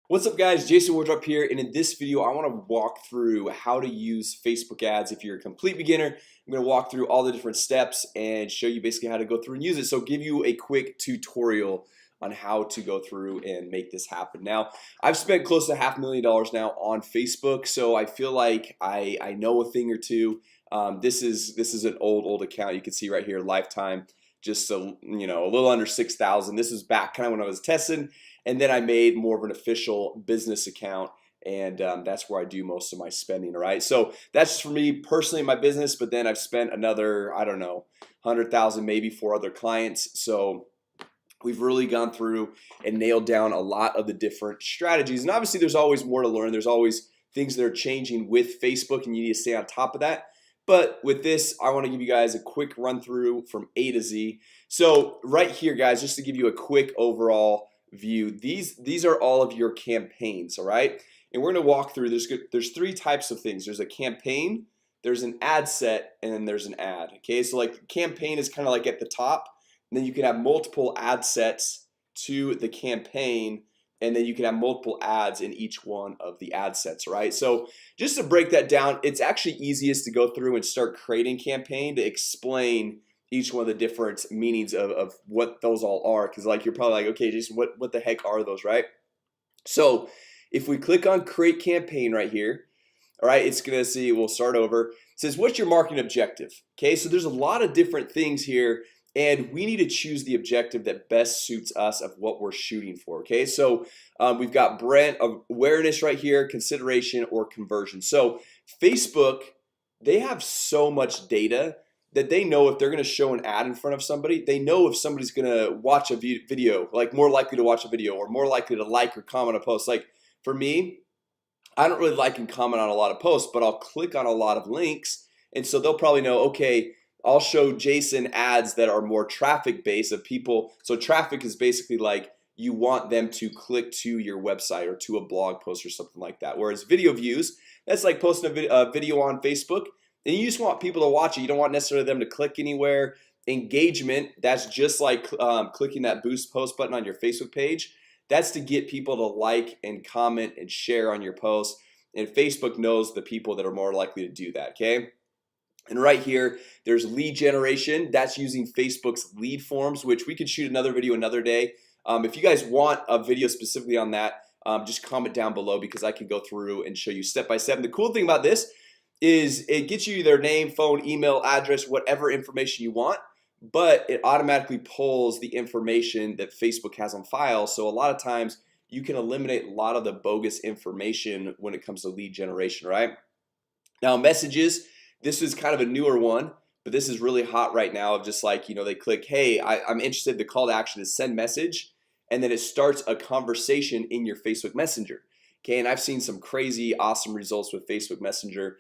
What's up guys, Jason Wardrop here, and in this video I want to walk through how to use Facebook ads. If you're a complete beginner, I'm going to walk through all the different steps and show you basically how to go through and use it. So give you a quick tutorial on how to go through and make this happen. Now I've spent close to $500,000 now on Facebook, so I feel like I know a thing or two. This is an old account. You can see right here, lifetime, just a little under 6,000. This is back kind of when I was testing, and then I made more of an official business account, and that's where I do most of my spending. All right, so that's just for me personally in my business, but then I've spent another, I don't know, 100,000 maybe for other clients. So we've really gone through and nailed down a lot of the different strategies, and obviously there's always more to learn. There's always things that are changing with Facebook, and you need to stay on top of that. But with this, I want to give you guys a quick run through from A to Z. So right here guys, just to give you a quick overall view, these are all of your campaigns. All right, and we're gonna walk through. There's three types of things. There's a campaign, there's an ad set, and then there's an ad. Okay, so like campaign is kind of like at the top, and then you can have multiple ad sets to the campaign, and then you can have multiple ads in each one of the ad sets. Right, so just to break that down, it's actually easiest to go through and start creating campaign to explain each one of the different meanings of what those all are, because like you're probably like, okay Jason, what the heck are those, right? So if we click on create campaign right here, all right, it's gonna see, we'll start over. It says what's your marketing objective? Okay, so there's a lot of different things here, and we need to choose the objective that best suits us of what we're shooting for. Okay, so we've got brand awareness right here, consideration, or conversion. So Facebook, they have so much data that they know if they're gonna show an ad in front of somebody, they know if somebody's gonna watch a video, like more likely to watch a video, or more likely to like or comment a post. Like for me, I don't really like and comment on a lot of posts, but I'll click on a lot of links, and so they'll probably know, okay, I'll show Jason ads that are more traffic based of people. So traffic is basically like you want them to click to your website or to a blog post or something like that. Whereas video views, that's like posting a video on Facebook, and you just want people to watch it. You don't want necessarily them to click anywhere. Engagement, that's just like clicking that boost post button on your Facebook page. That's to get people to like and comment and share on your posts, and Facebook knows the people that are more likely to do that. Okay, and right here there's lead generation. That's using Facebook's lead forms, which we could shoot another video another day. If you guys want a video specifically on that, just comment down below, because I can go through and show you step by step. And the cool thing about this is it gets you their name, phone, email, address, whatever information you want, but it automatically pulls the information that Facebook has on file. So a lot of times you can eliminate a lot of the bogus information when it comes to lead generation. Right now, messages, this is kind of a newer one, but this is really hot right now. Of just like, they click, hey, I'm interested. The call to action is send message, and then it starts a conversation in your Facebook Messenger. Okay, and I've seen some crazy awesome results with Facebook Messenger.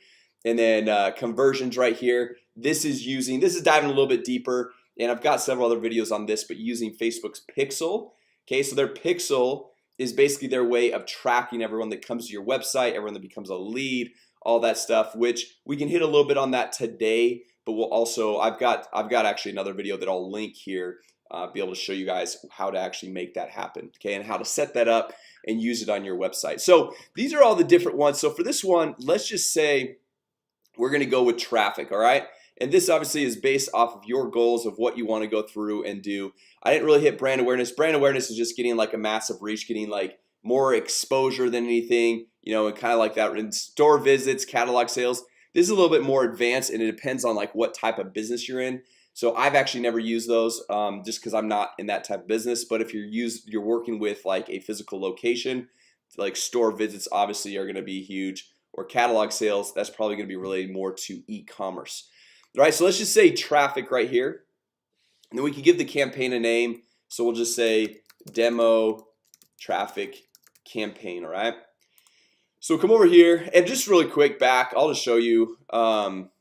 And then conversions right here, this is diving a little bit deeper, and I've got several other videos on this, but using Facebook's Pixel. Okay, so their Pixel is basically their way of tracking everyone that comes to your website, everyone that becomes a lead, all that stuff, which we can hit a little bit on that today. But we'll also, I've got actually another video that I'll link here, be able to show you guys how to actually make that happen. Okay, and how to set that up and use it on your website. So these are all the different ones. So for this one, let's just say we're gonna go with traffic. All right, and this obviously is based off of your goals of what you want to go through and do. I didn't really hit brand awareness. Brand awareness is just getting like a massive reach, getting like more exposure than anything, and kind of like that. In store visits, catalog sales, this is a little bit more advanced, and it depends on like what type of business you're in. So I've actually never used those, just because I'm not in that type of business. But if you're working with like a physical location, like store visits obviously are going to be huge, or catalog sales, that's probably going to be related more to e-commerce. All right, so let's just say traffic right here, and then we can give the campaign a name. So we'll just say demo traffic campaign. All right, so come over here, and just really quick back, I'll just show you. Let's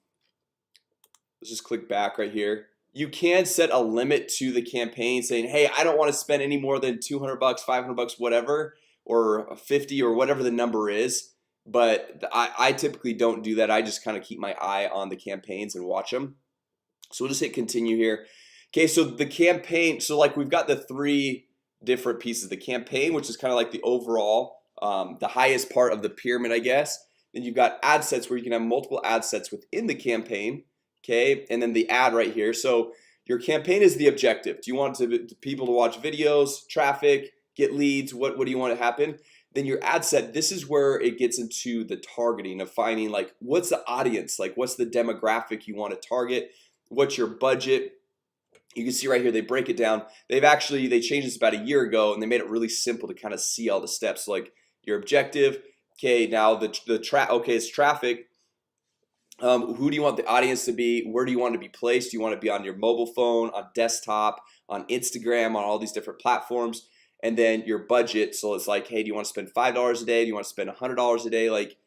just click back right here. You can set a limit to the campaign, saying, hey, I don't want to spend any more than 200 bucks, 500 bucks, whatever, or 50, or whatever the number is. But I typically don't do that. I just kind of keep my eye on the campaigns and watch them. So we'll just hit continue here. Okay, so the campaign, so like we've got the three different pieces. The campaign, which is kind of like the overall the highest part of the pyramid, I guess. Then you've got ad sets where you can have multiple ad sets within the campaign. Okay, and then the ad right here. So your campaign is the objective. Do you want people to watch videos, traffic, get leads? What do you want to happen? Then your ad set, this is where it gets into the targeting of finding like what's the audience, like what's the demographic you want to target, what's your budget. You can see right here they break it down. They changed this about a year ago, and they made it really simple to kind of see all the steps. So like your objective, okay, now it's traffic. Who do you want the audience to be? Where do you want to be placed? Do you want to be on your mobile phone, on desktop, on Instagram, on all these different platforms? And then your budget. So it's like, hey, do you want to spend $5 a day? Do you want to spend $100 a day? Like,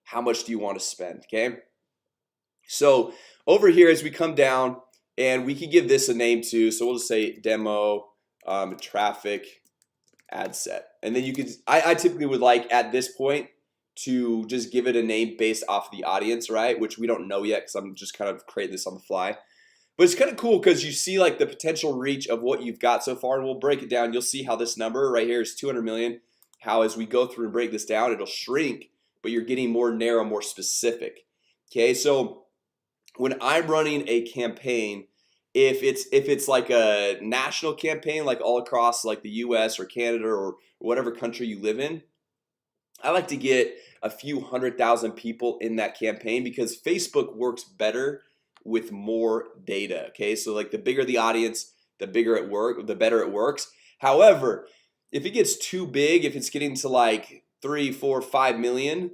how much do you want to spend? Okay, so over here as we come down, and we can give this a name too. So we'll just say demo traffic ad set. And then you could, I typically would like at this point to just give it a name based off the audience, right? Which we don't know yet because I'm just kind of creating this on the fly. But it's kind of cool because you see like the potential reach of what you've got so far, and we'll break it down. You'll see how this number right here is 200 million. How as we go through and break this down, it'll shrink, but you're getting more narrow, more specific. Okay, so when I'm running a campaign, if it's like a national campaign, like all across like the US or Canada or whatever country you live in, I like to get a few 100,000 people in that campaign because Facebook works better with more data. Okay, so like the bigger the audience, the better it works. However, if it gets too big, if it's getting to like 3, 4, 5 million,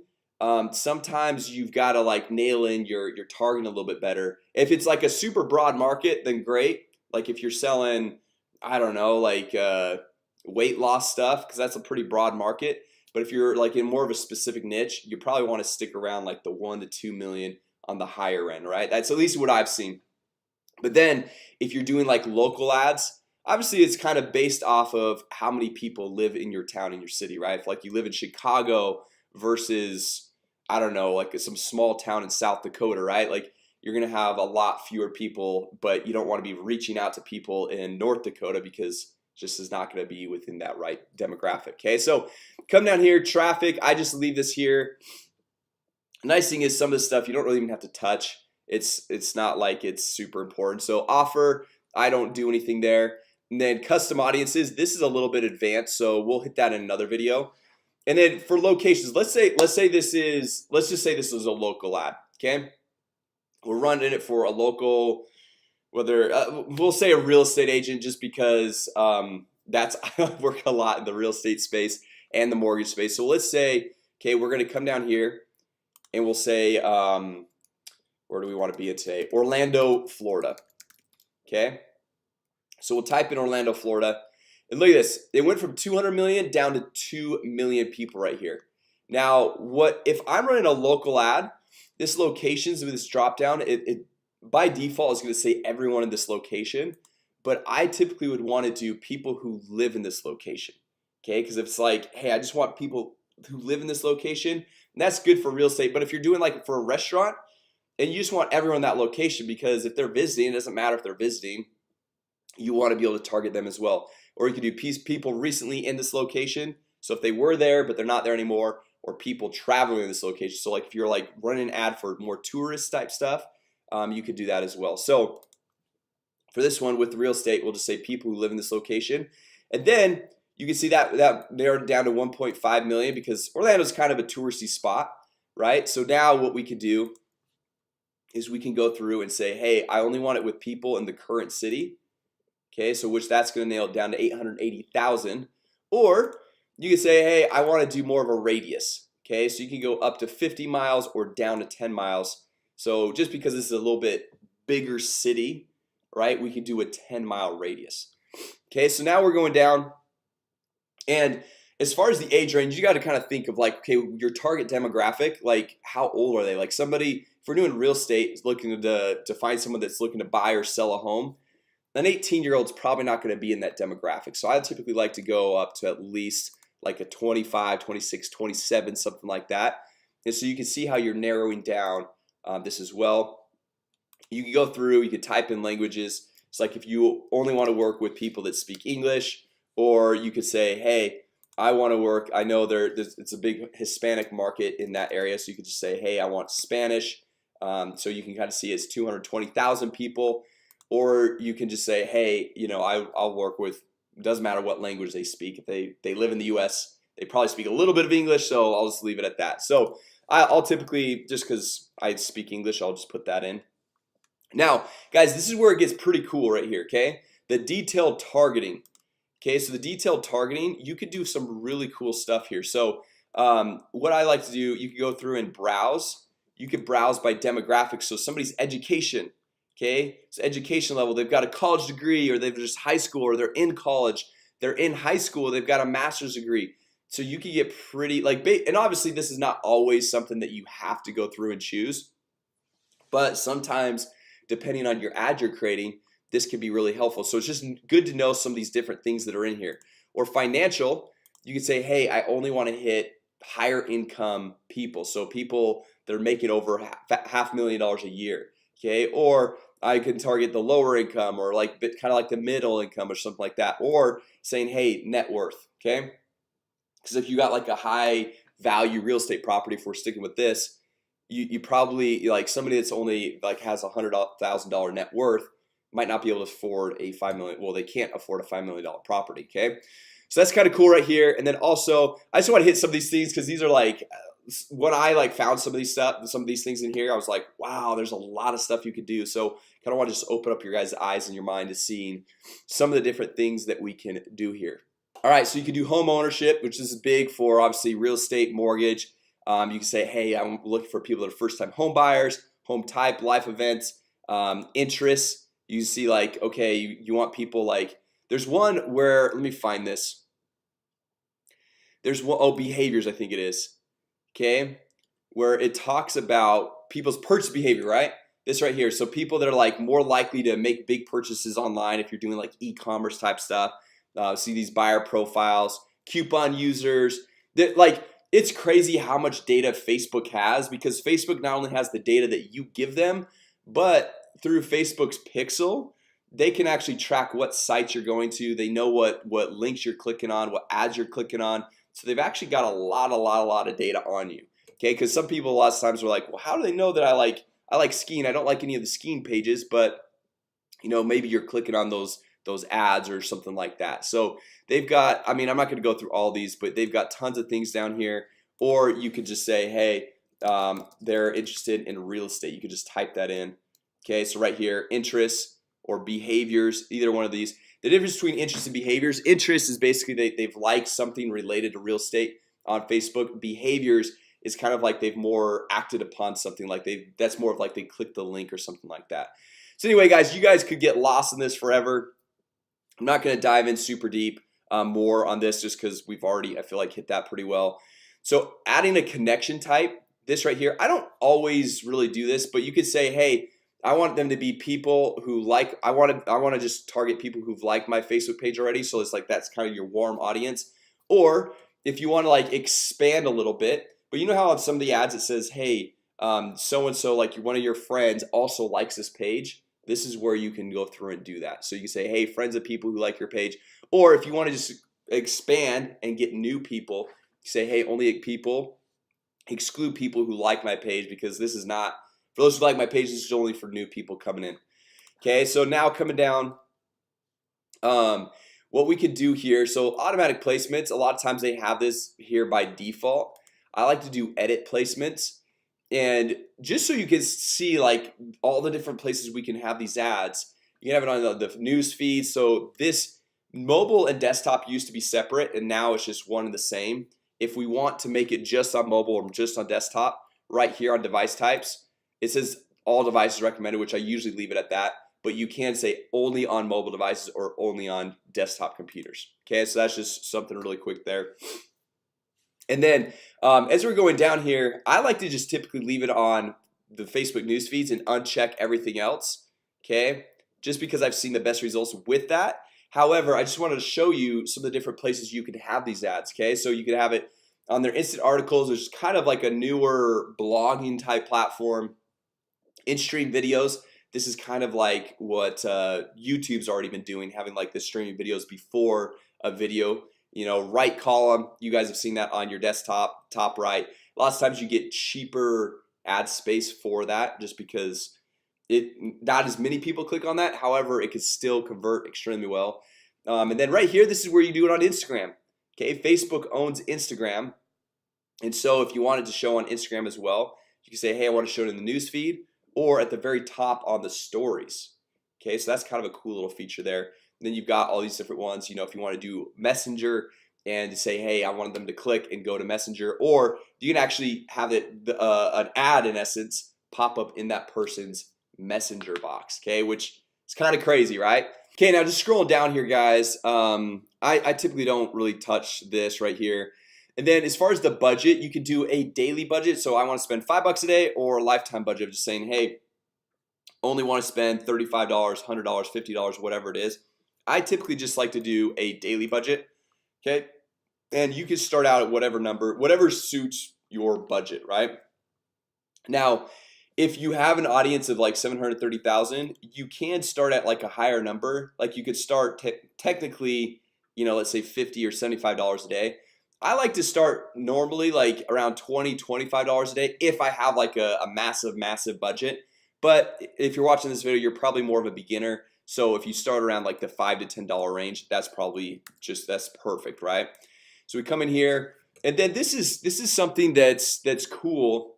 sometimes you've got to like nail in your targeting a little bit better. If it's like a super broad market, then great. Like if you're selling, I don't know, like weight loss stuff, because that's a pretty broad market. But if you're like in more of a specific niche, you probably want to stick around like the 1 to 2 million on the higher end, right? That's at least what I've seen. But then if you're doing like local ads, obviously it's kind of based off of how many people live in your town, in your city, right? If like you live in Chicago versus, I don't know, like some small town in South Dakota, right? Like you're gonna have a lot fewer people, but you don't want to be reaching out to people in North Dakota because just is not going to be within that right demographic. Okay, so come down here, traffic. I just leave this here. Nice thing is some of the stuff you don't really even have to touch. It's not like it's super important. So offer, I don't do anything there. And then custom audiences, this is a little bit advanced, so we'll hit that in another video. And then for locations, let's just say this is a local ad. Okay, we're running it for a local, whether we'll say a real estate agent, just because that's I work a lot in the real estate space and the mortgage space. So let's say, okay, we're gonna come down here and we'll say where do we want to be in today? Orlando, Florida. Okay, so we'll type in Orlando, Florida, and look at this. It went from 200 million down to 2 million people right here. Now what if I'm running a local ad? This locations with this drop down, it by default is going to say everyone in this location, but I typically would want to do people who live in this location. Okay, because if it's like, hey, I just want people who live in this location, and that's good for real estate. But if you're doing like for a restaurant and you just want everyone in that location, because if they're visiting, it doesn't matter if they're visiting, you want to be able to target them as well. Or you could do people recently in this location, so if they were there but they're not there anymore, or people traveling in this location. So like if you're like running an ad for more tourist type stuff, you could do that as well. So for this one with real estate, we'll just say people who live in this location, and then you can see that narrowed down to 1.5 million because Orlando is kind of a touristy spot, right? So now what we can do is we can go through and say, hey, I only want it with people in the current city. Okay, so which that's going to nail it down to 880,000. Or you can say, hey, I want to do more of a radius. Okay, so you can go up to 50 miles or down to 10 miles. So just because this is a little bit bigger city, right, we can do a 10-mile radius. Okay, so now we're going down, and as far as the age range, you got to kind of think of like, okay, your target demographic, like how old are they? Like somebody, if we're doing real estate, looking to find someone that's looking to buy or sell a home, an 18-year-old's probably not going to be in that demographic. So I typically like to go up to at least like a 25, 26, 27, something like that. And so you can see how you're narrowing down this as well. You can go through, you can type in languages. It's like if you only want to work with people that speak English, or you could say, hey, I want to work. I know it's a big Hispanic market in that area, so you could just say, hey, I want Spanish. So you can kind of see it's 220,000 people, or you can just say, hey, you know, I'll work with, it doesn't matter what language they speak. If they live in the US, they probably speak a little bit of English, so I'll just leave it at that. So I'll typically, just because I speak English, I'll just put that in. Now guys, this is where it gets pretty cool right here. Okay, the detailed targeting. Okay, so the detailed targeting, you could do some really cool stuff here. So what I like to do, you can go through and browse. You could browse by demographics. So somebody's education, okay, so education level, they've got a college degree, or they've just high school, or they're in college, they're in high school, they've got a master's degree. So you can get pretty like, and obviously this is not always something that you have to go through and choose, but sometimes depending on your ad you're creating, this can be really helpful. So it's just good to know some of these different things that are in here. Or financial, you can say, hey, I only want to hit higher income people, so people that are making over $500,000 a year. Okay, or I can target the lower income, or like kind of like the middle income or something like that. Or saying, hey, net worth. Okay, because if you got like a high value real estate property, if we're sticking with this, you probably, like somebody that's only like has $100,000 net worth might not be able to afford a 5 million. Well, they can't afford a $5 million property. Okay, so that's kind of cool right here. And then also I just want to hit some of these things, because these are like, when I like found some of these things in here, I was like, wow, there's a lot of stuff you could do. So kind of want to just open up your guys' eyes and your mind to seeing some of the different things that we can do here. All right, so you can do home ownership, which is big for obviously real estate, mortgage. You can say, hey, I'm looking for people that are first-time home buyers, home type, life events, interests. You see, like, okay, you want people like, there's one where, let me find this. There's one, oh, behaviors, I think it is. Okay, where it talks about people's purchase behavior, right? This right here. So people that are like more likely to make big purchases online, if you're doing like e-commerce type stuff. See these buyer profiles, coupon users, that like, it's crazy how much data Facebook has, because Facebook not only has the data that you give them, but through Facebook's pixel, they can actually track what sites you're going to. They know what links you're clicking on, what ads you're clicking on. So they've actually got a lot of data on you. Okay, because some people a lot of times are like, well, how do they know that I like skiing? I don't like any of the skiing pages, but you know, maybe you're clicking on those ads or something like that. So they've got, I mean, I'm not going to go through all these, but they've got tons of things down here. Or you could just say, hey, they're interested in real estate. You could just type that in. Okay, so right here, interests or behaviors, either one of these. The difference between interests and behaviors: interest is basically they've liked something related to real estate on Facebook. Behaviors is kind of like they've more acted upon something, like that's more of like they clicked the link or something like that. So anyway, guys, you guys could get lost in this forever. I'm not going to dive in super deep more on this, just because we've already, I feel like, hit that pretty well. So adding a connection type, this right here, I don't always really do this, but you could say, hey, I want them to be people who like, I want to just target people who've liked my Facebook page already. So it's like, that's kind of your warm audience. Or if you want to like expand a little bit, but you know how on some of the ads it says, hey, so-and-so, like one of your friends also likes this page. This is where you can go through and do that. So you can say, hey, friends of people who like your page. Or if you want to just expand and get new people, say, hey, only people, exclude people who like my page, because this is not for those who like my page. This is only for new people coming in. Okay, so now coming down, what we could do here, so automatic placements, a lot of times they have this here by default. I like to do edit placements, and just so you can see like all the different places we can have these ads. You can have it on the news feed. So this mobile and desktop used to be separate, and now it's just one and the same. If we want to make it just on mobile or just on desktop, right here on device types, it says all devices recommended, which I usually leave it at that, but you can say only on mobile devices or only on desktop computers. Okay, so that's just something really quick there. And then as we're going down here, I like to just typically leave it on the Facebook news feeds and uncheck everything else. Okay, just because I've seen the best results with that. However, I just wanted to show you some of the different places you can have these ads. Okay, so you can have it on their instant articles, which is kind of like a newer blogging type platform. In-stream videos, this is kind of like what YouTube's already been doing, having like the streaming videos before a video. right column. You guys have seen that on your desktop, top right. Lots of times you get cheaper ad space for that, just because not as many people click on that. However, it could still convert extremely well. And then right here, this is where you do it on Instagram. Okay, Facebook owns Instagram, and so if you wanted to show on Instagram as well, you can say, hey, I want to show it in the news feed or at the very top on the stories. Okay, so that's kind of a cool little feature there. And then you've got all these different ones. If you want to do Messenger and say, hey, I wanted them to click and go to Messenger, or you can actually have it an ad in essence pop up in that person's Messenger box. Okay, which is kind of crazy, right? Okay, now just scrolling down here, guys. I typically don't really touch this right here. And then as far as the budget, you can do a daily budget. So I want to spend $5 a day, or a lifetime budget of just saying, hey, only want to spend $35, $100, $50, whatever it is. I typically just like to do a daily budget. Okay, and you can start out at whatever number, whatever suits your budget, right? Now, if you have an audience of like 730,000, you can start at like a higher number. Like you could start technically, let's say $50 or $75 a day. I like to start normally like around $20, $25 a day if I have like a massive budget. But if you're watching this video, you're probably more of a beginner. So if you start around like the $5 to $10 range, that's probably that's perfect, right? So we come in here, and then this is something that's cool.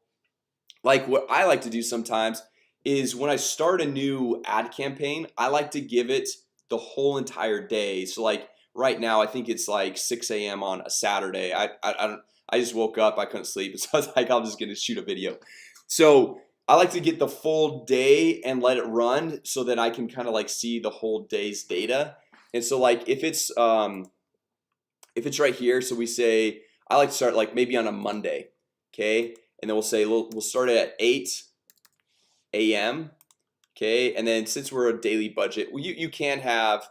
Like what I like to do sometimes is when I start a new ad campaign, I like to give it the whole entire day. So like right now, I think it's like 6 a.m. on a Saturday. I just woke up, I couldn't sleep, so I was like, I'm just gonna shoot a video. So I like to get the full day and let it run so that I can kind of like see the whole day's data. And so like if it's right here, so we say I like to start like maybe on a Monday, okay, and then we'll say we'll start it at 8 a.m. Okay, and then since we're a daily budget, well, you can have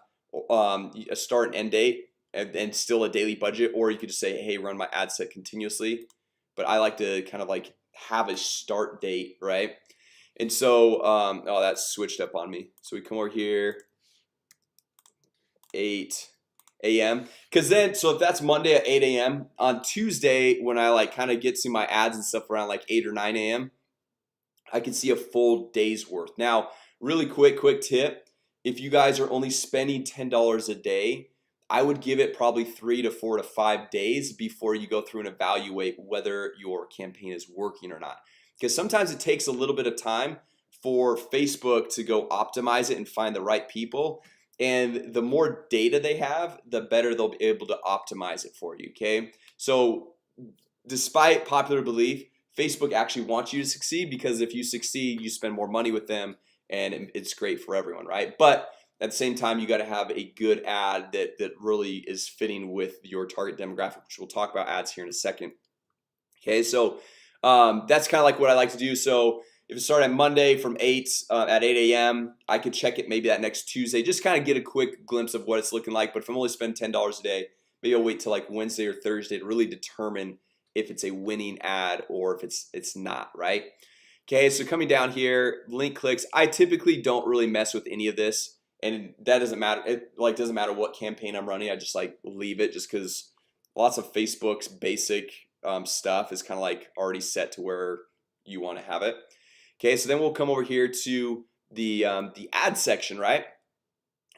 a start and end date and still a daily budget, or you could just say, hey, run my ad set continuously. But I like to kind of like have a start date, right? And so oh, that's switched up on me. So we come over here 8 a.m. because then, so if that's Monday at 8 a.m. on Tuesday, when I like kind of get to my ads and stuff around like 8 or 9 a.m., I can see a full day's worth. Now, really quick tip: if you guys are only spending $10 a day, I would give it probably 3 to 4 to 5 days before you go through and evaluate whether your campaign is working or not. Because sometimes it takes a little bit of time for Facebook to go optimize it and find the right people. And the more data they have, the better they'll be able to optimize it for you. Okay, so despite popular belief, Facebook actually wants you to succeed, because if you succeed, you spend more money with them, and it's great for everyone, right? But at the same time, you got to have a good ad that really is fitting with your target demographic, which we'll talk about ads here in a second. Okay, so that's kind of like what I like to do. So if it started at Monday from 8 at 8 a.m., I could check it maybe that next Tuesday, just kind of get a quick glimpse of what it's looking like. But if I'm only spending $10 a day, maybe I'll wait till like Wednesday or Thursday to really determine if it's a winning ad or if it's not, right? Okay, so coming down here, link clicks, I typically don't really mess with any of this, and that doesn't matter. It like doesn't matter what campaign I'm running. I just like leave it, just because lots of Facebook's basic stuff is kind of like already set to where you want to have it. Okay, so then we'll come over here to the ad section, right?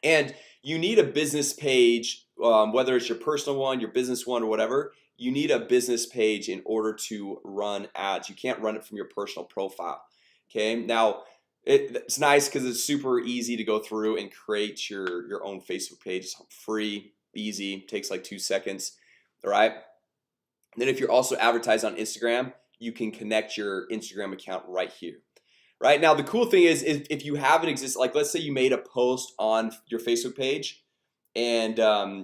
And you need a business page, whether it's your personal one, your business one, or whatever. You need a business page in order to run ads. You can't run it from your personal profile. Okay, now it's nice because it's super easy to go through and create your own Facebook page. It's free, easy, takes like 2 seconds. All right. And then if you're also advertised on Instagram, you can connect your Instagram account right here. Right now, the cool thing is if you have an existing, like let's say you made a post on your Facebook page, and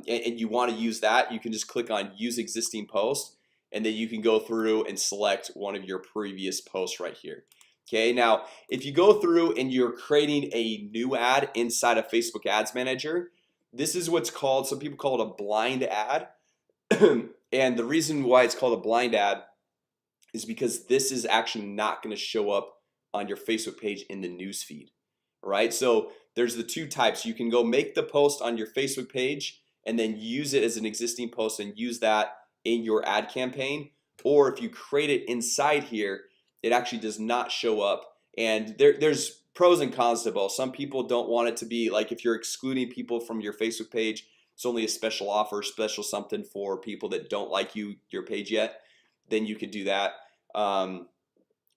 you want to use that, you can just click on use existing post, and then you can go through and select one of your previous posts right here. Okay, now if you go through and you're creating a new ad inside of Facebook Ads Manager, this is what's called, some people call it a blind ad. And the reason why it's called a blind ad is because this is actually not going to show up on your Facebook page in the newsfeed. Right, so there's the two types. You can go make the post on your Facebook page and then use it as an existing post and use that in your ad campaign. Or if you create it inside here, it actually does not show up. And there's pros and cons to both. Some people don't want it to be like, if you're excluding people from your Facebook page, it's only a special offer, special something for people that don't like your page yet, then you could do that.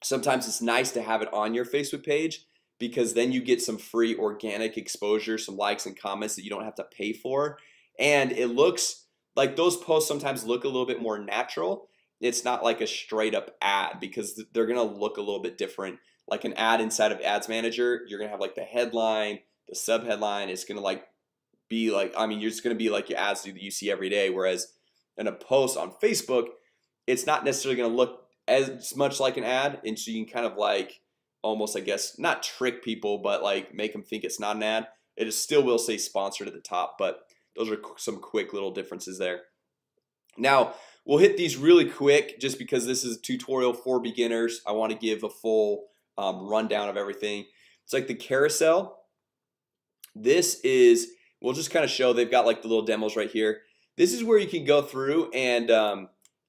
Sometimes it's nice to have it on your Facebook page, because then you get some free organic exposure, some likes and comments that you don't have to pay for. And it looks like those posts sometimes look a little bit more natural. It's not like a straight up ad, because they're gonna look a little bit different. Like an ad inside of Ads Manager, you're gonna have like the headline, the sub headline. It's gonna like be like, I mean, you're just gonna be like your ads that you see every day. Whereas in a post on Facebook, it's not necessarily gonna look as much like an ad, and so you can kind of like almost, I guess, not trick people, but like make them think it's not an ad. It is still will say sponsored at the top, but those are some quick little differences there. Now we'll hit these really quick, just because this is a tutorial for beginners. I want to give a full rundown of everything. It's like the carousel. This is, we'll just kind of show, they've got like the little demos right here. This is where you can go through and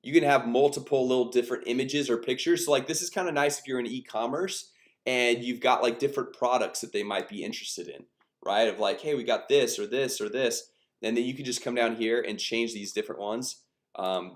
you can have multiple little different images or pictures. So like this is kind of nice if you're in e-commerce and you've got like different products that they might be interested in, right? Of like, hey, we got this or this or this, and then you can just come down here and change these different ones.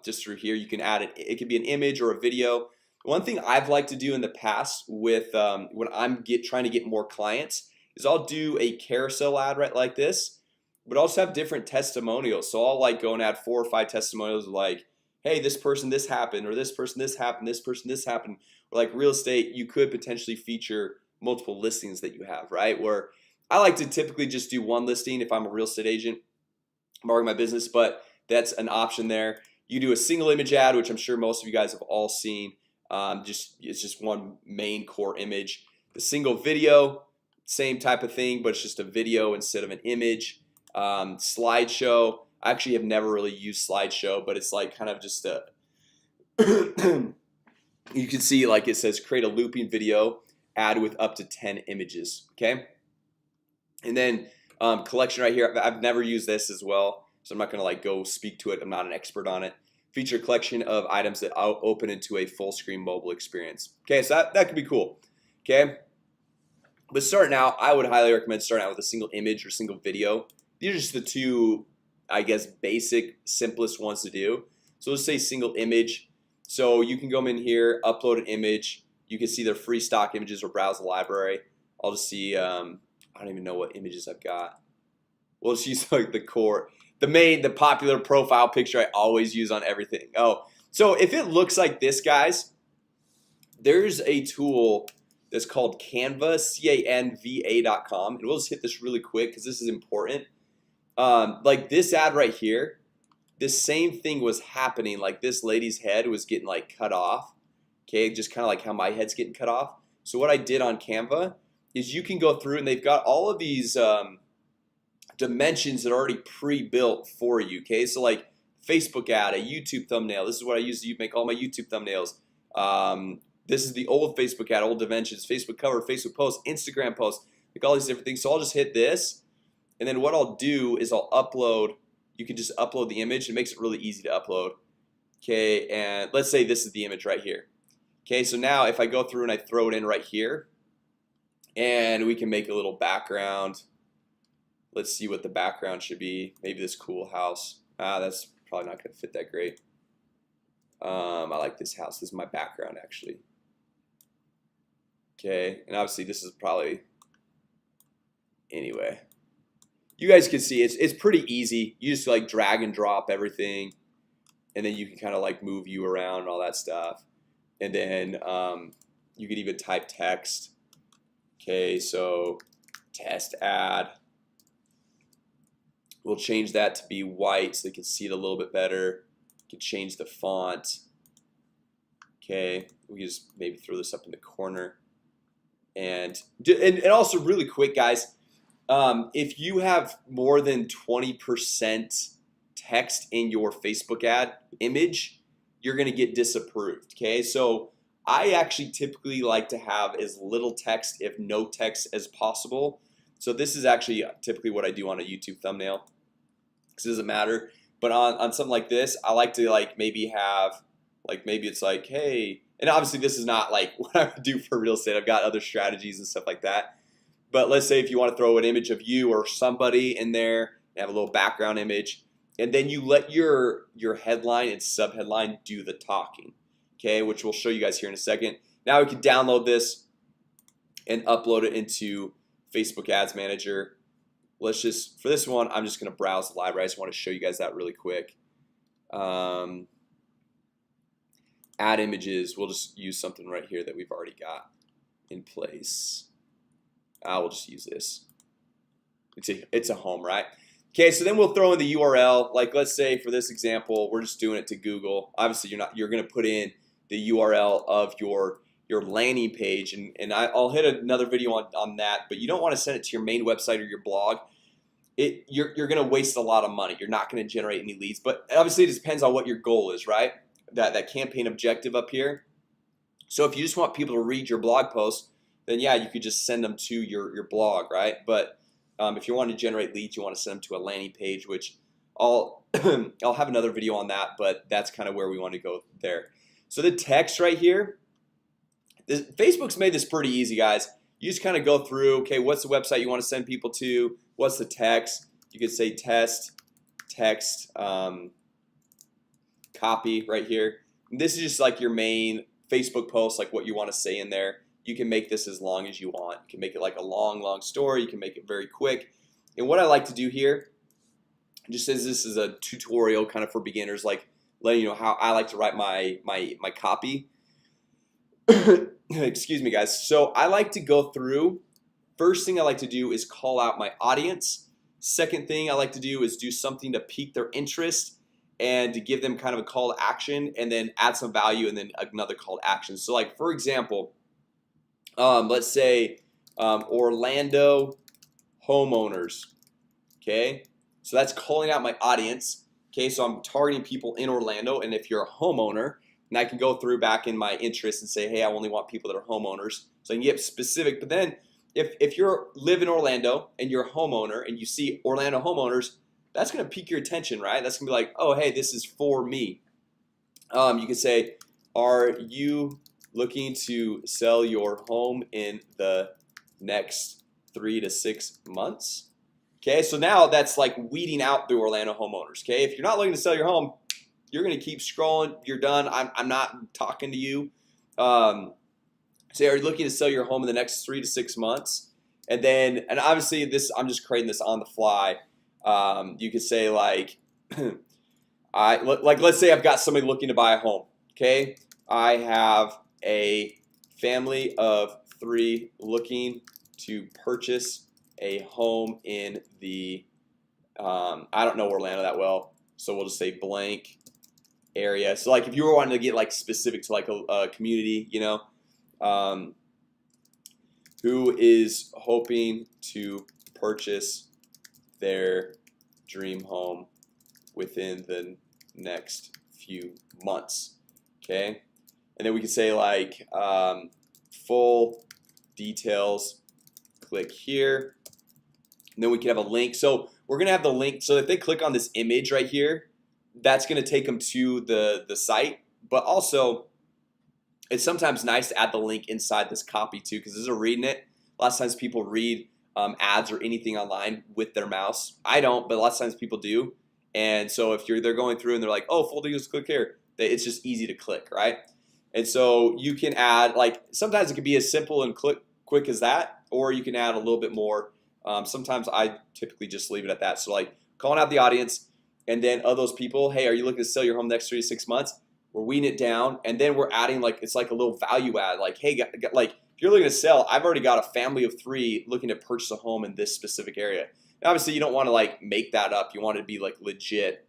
Just through here you can add it. It could be an image or a video. One thing I've liked to do in the past with when I'm trying to get more clients is I'll do a carousel ad right like this, but also have different testimonials. So I'll like go and add 4 or 5 testimonials like, hey, this person this happened, or this person this happened, this person this happened. Or like real estate, you could potentially feature multiple listings that you have, right? Where I like to typically just do one listing if I'm a real estate agent marketing my business, but that's an option there. You do a single image ad, which I'm sure most of you guys have all seen. It's just one main core image. The single video, same type of thing, but it's just a video instead of an image. Slideshow, I actually have never really used slideshow, but it's like kind of just a you can see like it says create a looping video ad with up to 10 images. Okay, and then collection right here. I've never used this as well, so I'm not gonna like go speak to it. I'm not an expert on it. Feature collection of items that open into a full screen mobile experience. Okay, so that could be cool. Okay, but starting out, I would highly recommend starting out with a single image or single video. These are just the two, I guess, basic simplest ones to do. So let's say single image. So you can go in here, upload an image. You can see their free stock images or browse the library. I'll just see I don't even know what images I've got. We'll just use like the popular profile picture I always use on everything. Oh, so if it looks like this, guys, there's a tool that's called Canva, canva.com, and we'll just hit this really quick because this is important. Like this ad right here, this same thing was happening. Like this lady's head was getting like cut off. Okay, just kind of like how my head's getting cut off. So what I did on Canva is you can go through and they've got all of these dimensions that are already pre-built for you. Okay, so like Facebook ad, a YouTube thumbnail. This is what I use to make all my YouTube thumbnails. This is the old Facebook ad, old dimensions, Facebook cover, Facebook post, Instagram post, like all these different things. So I'll just hit this, and then what I'll do is I'll upload. You can just upload the image. It makes it really easy to upload. Okay, and let's say this is the image right here. Okay, so now if I go through and I throw it in right here, and we can make a little background. Let's see what the background should be. Maybe this cool house. That's probably not gonna fit that great. I like this house. This is my background actually. Okay, and obviously this is probably, anyway, you guys can see it's pretty easy. You just like drag and drop everything, and then you can kind of like move you around and all that stuff. And then you could even type text. Okay, so test ad. We'll change that to be white so they can see it a little bit better. You can change the font. Okay, we can just maybe throw this up in the corner. And also really quick, guys, if you have more than 20% text in your Facebook ad image, you're gonna get disapproved. Okay, so I actually typically like to have as little text, if no text, as possible. So this is actually typically what I do on a YouTube thumbnail. because it doesn't matter. But on something like this, I like to like maybe have like maybe it's like, hey, and obviously this is not like what I would do for real estate. I've got other strategies and stuff like that. But let's say if you want to throw an image of you or somebody in there, and have a little background image, and then you let your headline and subheadline do the talking, okay, which we'll show you guys here in a second. Now we can download this and upload it into Facebook Ads Manager. Let's just, for this one, I'm just gonna browse the library. I just want to show you guys that really quick. Add images, we'll just use something right here that we've already got in place. I will just use this. It's a home, right? Okay, so then we'll throw in the URL. Like let's say for this example, we're just doing it to Google. Obviously you're gonna put in the URL of your landing page, and I'll hit another video on that, but you don't want to send it to your main website or your blog. You're gonna waste a lot of money. You're not gonna generate any leads, but obviously it depends on what your goal is, right? That campaign objective up here. So if you just want people to read your blog post, then yeah, you could just send them to your blog, right? But if you want to generate leads, you want to send them to a landing page, which I'll have another video on that, but that's kind of where we want to go there. So the text right here, Facebook's made this pretty easy, guys. You just kind of go through, okay, what's the website you want to send people to? What's the text? You could say text copy right here. And this is just like your main Facebook post, like what you want to say in there. You can make this as long as you want. You can make it like a long story. You can make it very quick. And what I like to do here, just says this is a tutorial kind of for beginners, like letting you know how I like to write my copy. Excuse me, guys. So I like to go through. First thing I like to do is call out my audience. Second thing I like to do is do something to pique their interest and to give them kind of a call to action, and then add some value, and then another call to action. So like for example, let's say Orlando homeowners. Okay, so that's calling out my audience. Okay, so I'm targeting people in Orlando, and if you're a homeowner, and I can go through back in my interests and say, hey, I only want people that are homeowners, so I can get specific. But then if you're live in Orlando and you're a homeowner and you see Orlando homeowners, that's gonna pique your attention, right? That's gonna be like, oh, hey, this is for me. You can say, are you looking to sell your home in the next 3 to 6 months? Okay, so now that's like weeding out the Orlando homeowners. Okay, if you're not looking to sell your home, you're gonna keep scrolling. You're done. I'm not talking to you. Say, are you looking to sell your home in the next 3 to 6 months? And then, and obviously this, I'm just creating this on the fly. You could say like, let's say I've got somebody looking to buy a home. Okay, I have a family of 3 looking to purchase a home in the I don't know Orlando that well, so we'll just say blank area. So like if you were wanting to get like specific to like a community, you know, who is hoping to purchase their dream home within the next few months. Okay, and then we could say like full details, click here, and then we can have a link. So we're gonna have the link, so if they click on this image right here, that's gonna take them to the site. But also it's sometimes nice to add the link inside this copy too, because as they're reading it, lots of times people read ads or anything online with their mouse. I don't, but lots of times people do. And so if they're going through and they're like, oh, full details, click here, it's just easy to click, right? And so you can add, like, sometimes it can be as simple and quick as that, or you can add a little bit more. Sometimes I typically just leave it at that. So like calling out the audience, and then of those people, hey, are you looking to sell your home next 3 to 6 months? We're weeding it down, and then we're adding like, it's like a little value add, like, hey, like if you're looking to sell, I've already got a family of 3 looking to purchase a home in this specific area. Now, obviously you don't want to like make that up. You want it to be like legit,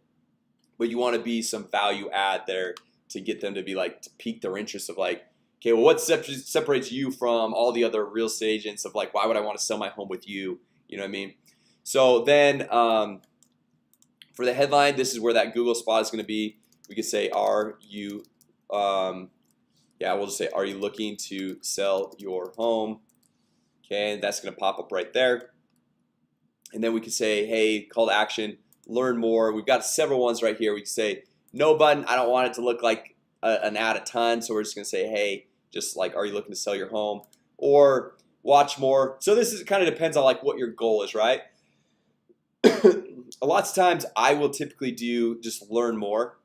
but you want to be some value add there to get them to be like, to pique their interest of like, okay, well, what separates you from all the other real estate agents of like, why would I want to sell my home with you? You know what I mean? So then for the headline, this is where that Google spot is going to be. We could say, are you yeah, we'll just say, are you looking to sell your home? Okay, and that's going to pop up right there. And then we could say, hey, call to action, learn more. We've got several ones right here. We can say no button. I don't want it to look like an ad a ton, so we're just gonna say, hey, just like, are you looking to sell your home, or watch more. So this is kind of depends on like what your goal is, right? A lot of times I will typically do just learn more,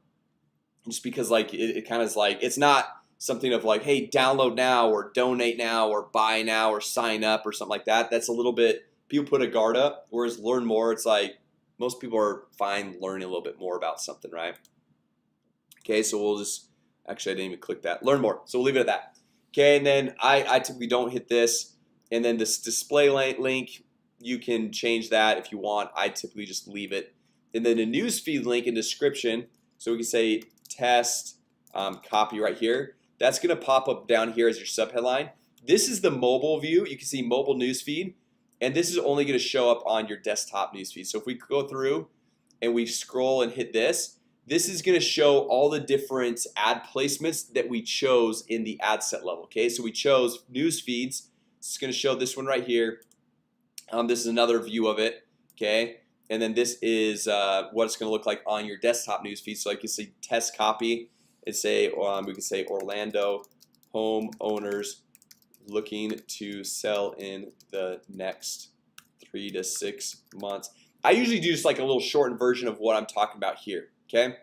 just because like it kind of is like, it's not something of like, hey, download now or donate now or buy now or sign up or something like that. That's a little bit, people put a guard up, whereas learn more, it's like most people are fine learning a little bit more about something, right? Okay, so we'll just, actually I didn't even click that, learn more, so we'll leave it at that. Okay, and then I typically don't hit this, and then this display link, you can change that if you want. I typically just leave it. And then the newsfeed link and description, so we can say test copy right here. That's gonna pop up down here as your subheadline. This is the mobile view. You can see mobile newsfeed, and this is only gonna show up on your desktop newsfeed. So if we go through and we scroll and hit this, this is gonna show all the different ad placements that we chose in the ad set level. Okay, so we chose news feeds. It's gonna show this one right here. This is another view of it. Okay, and then this is what it's gonna look like on your desktop news feed. So I can say test copy and say we can say Orlando homeowners looking to sell in the next 3 to 6 months. I usually do just like a little shortened version of what I'm talking about here. Okay,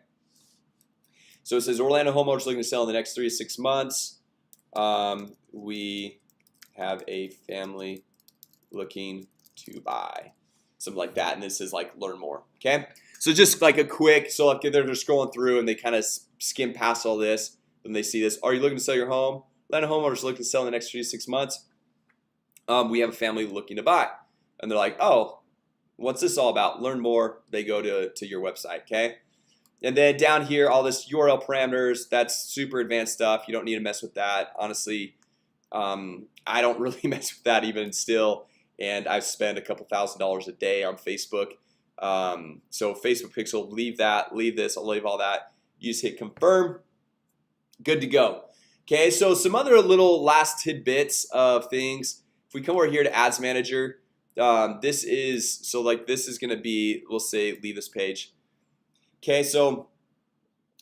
so it says Orlando homeowners looking to sell in the next 3 to 6 months. We have a family looking to buy, something like that, and this is like learn more. Okay, so just like a quick, so like they're just scrolling through and they kind of skim past all this, and they see this. Are you looking to sell your home? Orlando homeowners looking to sell in the next 3 to 6 months. We have a family looking to buy, and they're like, oh, what's this all about? Learn more. They go to your website. Okay, and then down here, all this URL parameters, that's super advanced stuff. You don't need to mess with that. Honestly, I don't really mess with that even still, and I've spent a couple $1,000s a day on Facebook. So Facebook Pixel, leave that, leave this, I'll leave all that. You just hit confirm, good to go. Okay, so some other little last tidbits of things. If we come over here to Ads Manager, this is, so like this is gonna be, we'll say leave this page. Okay, so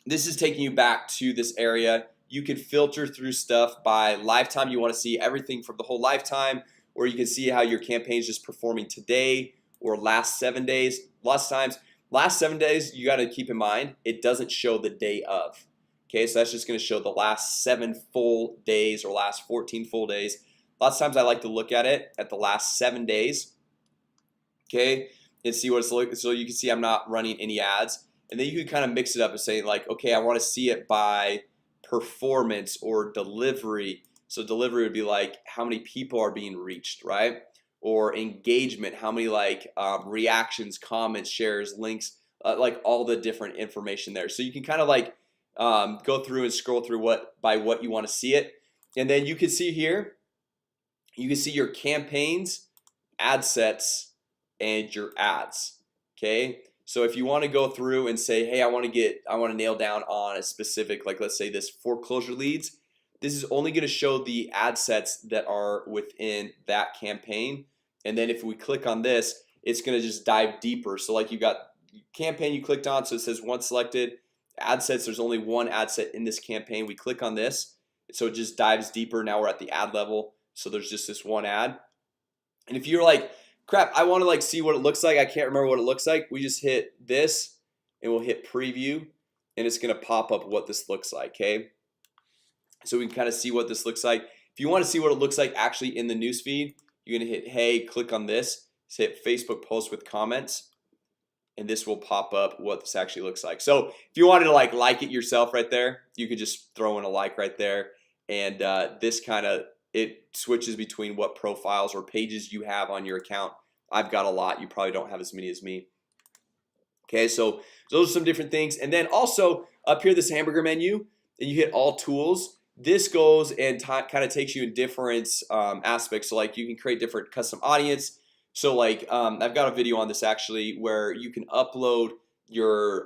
this is taking you back to this area. You can filter through stuff by lifetime. You want to see everything from the whole lifetime, or you can see how your campaign is just performing today or last 7 days. Lots of times, last 7 days, you got to keep in mind it doesn't show the day of. Okay, so that's just going to show the last 7 full days or last 14 full days. Lots of times I like to look at it at the last 7 days. Okay, and see what it's like. So you can see I'm not running any ads. And then you can kind of mix it up and say like, okay, I want to see it by performance or delivery. So delivery would be like how many people are being reached, right? Or engagement, how many like reactions, comments, shares, links, like all the different information there. So you can kind of like go through and scroll through what you want to see it. And then you can see here, you can see your campaigns, ad sets, and your ads. Okay, so if you want to go through and say, hey, I want to nail down on a specific, like let's say this foreclosure leads, this is only going to show the ad sets that are within that campaign. And then if we click on this, it's going to just dive deeper. So like you got campaign you clicked on, so it says one selected, ad sets, there's only one ad set in this campaign. We click on this, so it just dives deeper. Now we're at the ad level, so there's just this one ad. And if you're like, crap, I want to like see what it looks like, I can't remember what it looks like, we just hit this and we'll hit preview, and it's gonna pop up what this looks like. Okay, so we can kind of see what this looks like. If you want to see what it looks like actually in the newsfeed, you're gonna hit hey, click on this, hit Facebook post with comments, and this will pop up what this actually looks like. So if you wanted to like it yourself right there, you could just throw in a like right there, and this kind of, it switches between what profiles or pages you have on your account. I've got a lot, you probably don't have as many as me. Okay, so those are some different things. And then also up here, this hamburger menu, and you hit all tools. This goes and kind of takes you in different aspects. So like you can create different custom audience. So like I've got a video on this actually where you can upload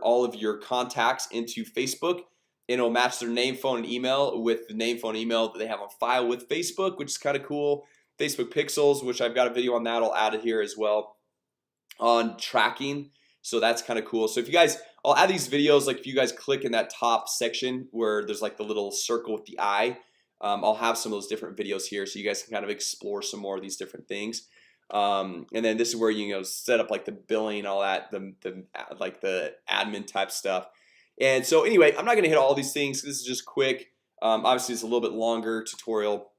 all of your contacts into Facebook, and it'll match their name, phone, and email with the name, phone, and email that they have on file with Facebook, which is kind of cool. Facebook Pixels, which I've got a video on that, I'll add it here as well. On tracking, So that's kind of cool. So if you guys, I'll add these videos, like if you guys click in that top section where there's like the little circle with the eye, I'll have some of those different videos here so you guys can kind of explore some more of these different things. And then this is where you set up like the billing, all that, like the admin type stuff. And so anyway, I'm not gonna hit all these things. This is just quick. Obviously it's a little bit longer tutorial,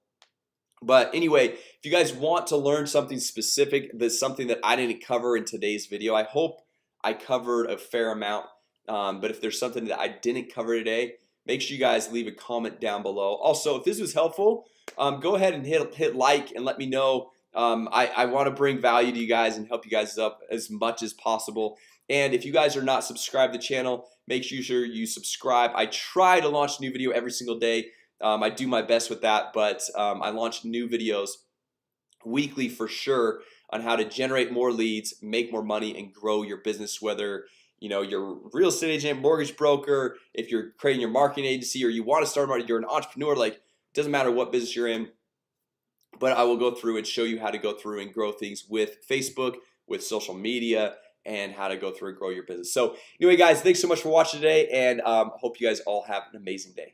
but anyway, if you guys want to learn something specific, that's something that I didn't cover in today's video, I hope I covered a fair amount. But if there's something that I didn't cover today, make sure you guys leave a comment down below. Also, if this was helpful, go ahead and hit like and let me know. I want to bring value to you guys and help you guys up as much as possible. And if you guys are not subscribed to the channel, make sure you subscribe. I try to launch a new video every single day. I do my best with that, but I launch new videos weekly for sure on how to generate more leads, make more money, and grow your business. Whether you're a real estate agent, mortgage broker, if you're creating your marketing agency, or you want to start, you're an entrepreneur, like, it doesn't matter what business you're in. But I will go through and show you how to go through and grow things with Facebook, with social media, and how to go through and grow your business. So anyway, guys, thanks so much for watching today, and hope you guys all have an amazing day.